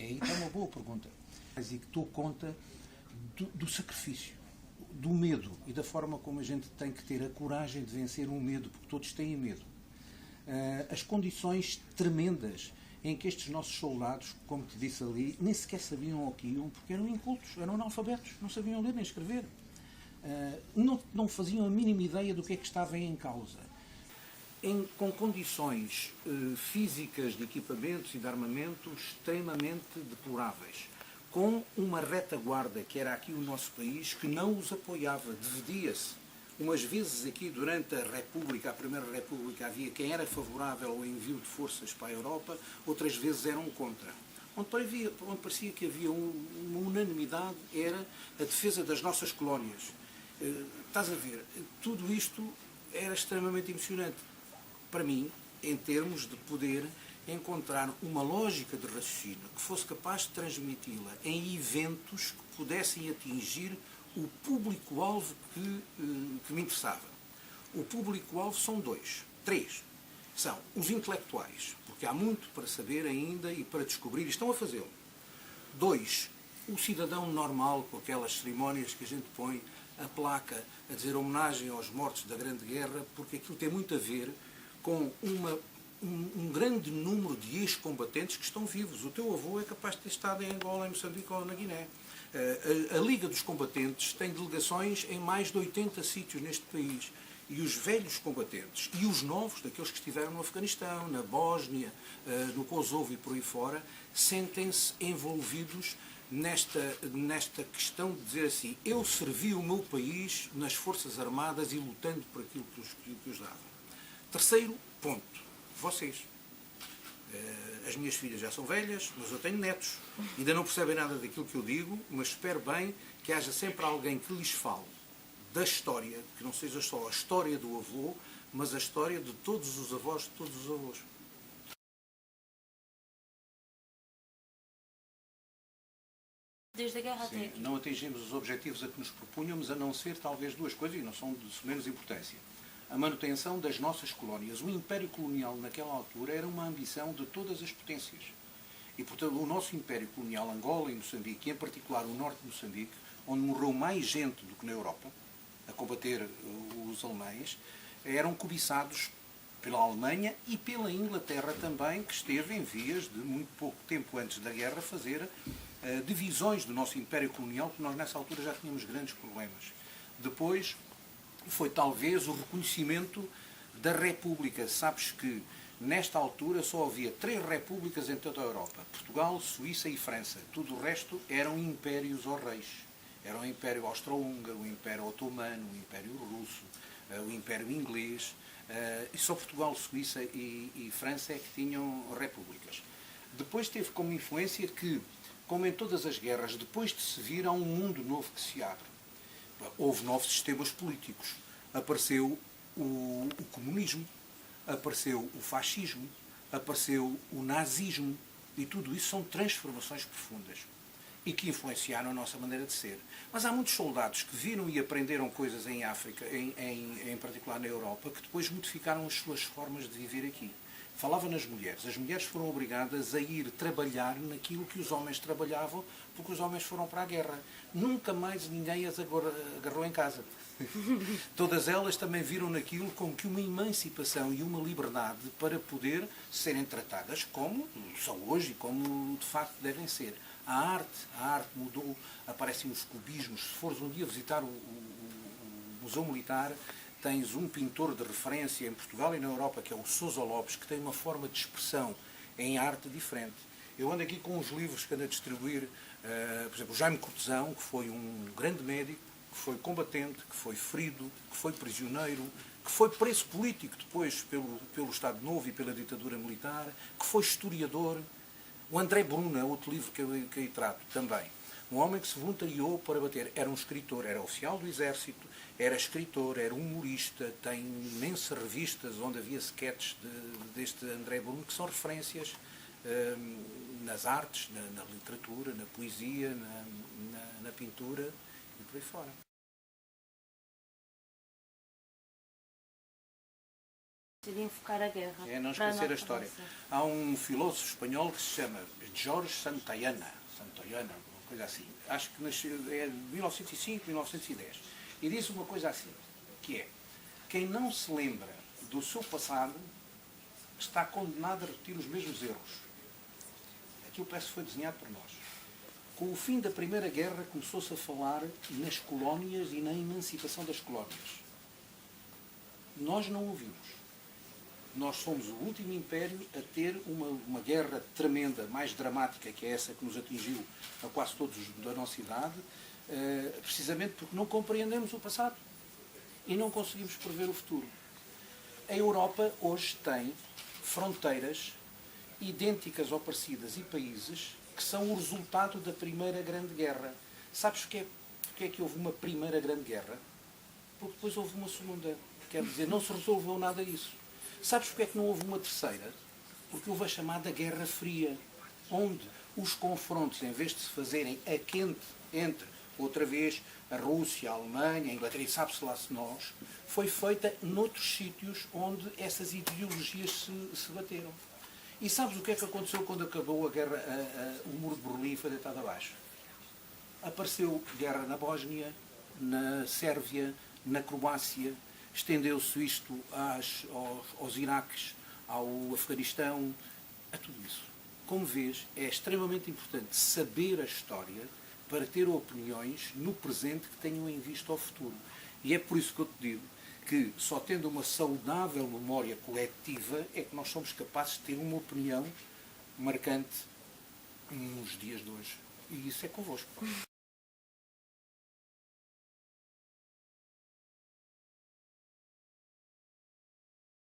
É uma boa pergunta. Mas e que dou conta do sacrifício, do medo e da forma como a gente tem que ter a coragem de vencer o medo, porque todos têm medo. As condições tremendas em que estes nossos soldados, como te disse ali, nem sequer sabiam o que iam, porque eram incultos, eram analfabetos, não sabiam ler nem escrever. Não faziam a mínima ideia do que é que estava em causa. Com condições físicas de equipamentos e de armamento extremamente deploráveis, com uma retaguarda, que era aqui o nosso país, que não os apoiava, dividia-se. Umas vezes aqui, durante a República, a Primeira República, havia quem era favorável ao envio de forças para a Europa, outras vezes eram contra. Onde parecia que havia uma unanimidade era a defesa das nossas colónias. Estás a ver? Tudo isto era extremamente emocionante para mim, em termos de poder encontrar uma lógica de raciocínio que fosse capaz de transmiti-la em eventos que pudessem atingir o público-alvo que me interessava. O público-alvo são três. São os intelectuais, porque há muito para saber ainda e para descobrir, e estão a fazê-lo. 2, o cidadão normal, com aquelas cerimónias que a gente põe a placa a dizer homenagem aos mortos da Grande Guerra, porque aquilo tem muito a ver com um grande número de ex-combatentes que estão vivos. O teu avô é capaz de ter estado em Angola, em Moçambique ou na Guiné. A Liga dos Combatentes tem delegações em mais de 80 sítios neste país. E os velhos combatentes e os novos, daqueles que estiveram no Afeganistão, na Bósnia, no Kosovo e por aí fora, sentem-se envolvidos nesta questão de dizer assim: eu servi o meu país nas Forças Armadas e lutando por aquilo que os dava. Terceiro ponto, vocês. As minhas filhas já são velhas, mas eu tenho netos. Ainda não percebem nada daquilo que eu digo, mas espero bem que haja sempre alguém que lhes fale da história, que não seja só a história do avô, mas a história de todos os avós de todos os avós. Desde a guerra até aqui. Não atingimos os objetivos a que nos propunhamos, a não ser talvez duas coisas, e não são de menos importância. A manutenção das nossas colónias. O Império Colonial, naquela altura, era uma ambição de todas as potências. E, portanto, o nosso Império Colonial, Angola e Moçambique, e em particular o norte de Moçambique, onde morreu mais gente do que na Europa, a combater os alemães, eram cobiçados pela Alemanha e pela Inglaterra também, que esteve em vias de, muito pouco tempo antes da guerra, fazer divisões do nosso Império Colonial, porque nós nessa altura já tínhamos grandes problemas. Depois foi talvez o reconhecimento da República. Sabes que nesta altura só havia 3 repúblicas em toda a Europa: Portugal, Suíça e França. Tudo o resto eram impérios ou reis. Era o Império Austro-Húngaro, o Império Otomano, o Império Russo, o Império Inglês. E só Portugal, Suíça e França é que tinham repúblicas. Depois teve como influência que, como em todas as guerras, depois de se vir, há um mundo novo que se abre. Houve novos sistemas políticos. Apareceu o comunismo, apareceu o fascismo, apareceu o nazismo. E tudo isso são transformações profundas e que influenciaram a nossa maneira de ser. Mas há muitos soldados que viram e aprenderam coisas em África, em particular na Europa, que depois modificaram as suas formas de viver aqui. Falava nas mulheres. As mulheres foram obrigadas a ir trabalhar naquilo que os homens trabalhavam, porque os homens foram para a guerra. Nunca mais ninguém as agarrou em casa. Todas elas também viram naquilo como que uma emancipação e uma liberdade para poder serem tratadas como são hoje e como de facto devem ser. A arte mudou, aparecem os cubismos. Se fores um dia visitar o Museu Militar, tens um pintor de referência em Portugal e na Europa, que é o Sousa Lopes, que tem uma forma de expressão em arte diferente. Eu ando aqui com uns livros que ando a distribuir, por exemplo, o Jaime Cortesão, que foi um grande médico, que foi combatente, que foi ferido, que foi prisioneiro, que foi preso político depois pelo Estado Novo e pela ditadura militar, que foi historiador. O André Bruna, outro livro que eu aí trato também. Um homem que se voluntariou para bater. Era um escritor, era oficial do Exército, era escritor, era humorista, tem imensas revistas onde havia sketches deste André Bruna, que são referências nas artes, na literatura, na poesia, na pintura e por aí fora. De enfocar a guerra. É não esquecer a história. Há um filósofo espanhol que se chama Jorge Santayana, uma coisa assim. Acho que nasceu é 1905, 1910. E diz uma coisa assim, que é: quem não se lembra do seu passado está condenado a repetir os mesmos erros. Aquilo parece que foi desenhado por nós. Com o fim da Primeira Guerra começou-se a falar nas colónias e na emancipação das colónias. Nós não ouvimos. Nós somos o último império a ter uma guerra tremenda, mais dramática que é essa que nos atingiu a quase todos da nossa idade, precisamente porque não compreendemos o passado e não conseguimos prever o futuro. A Europa hoje tem fronteiras idênticas ou parecidas e países que são o resultado da Primeira Grande Guerra. Sabes porque é que houve uma Primeira Grande Guerra? Porque depois houve uma Segunda. Quer dizer, não se resolveu nada disso. Sabes porque é que não houve uma terceira? Porque houve a chamada Guerra Fria, onde os confrontos, em vez de se fazerem a quente entre, outra vez, a Rússia, a Alemanha, a Inglaterra, e sabe-se lá se nós, foi feita noutros sítios onde essas ideologias se bateram. E sabes o que é que aconteceu quando acabou a guerra, o muro de Berlim foi deitado abaixo? Apareceu guerra na Bósnia, na Sérvia, na Croácia, estendeu-se isto aos Iraques, ao Afeganistão, a tudo isso. Como vês, é extremamente importante saber a história para ter opiniões no presente que tenham em vista ao futuro. E é por isso que eu te digo que só tendo uma saudável memória coletiva é que nós somos capazes de ter uma opinião marcante nos dias de hoje. E isso é convosco.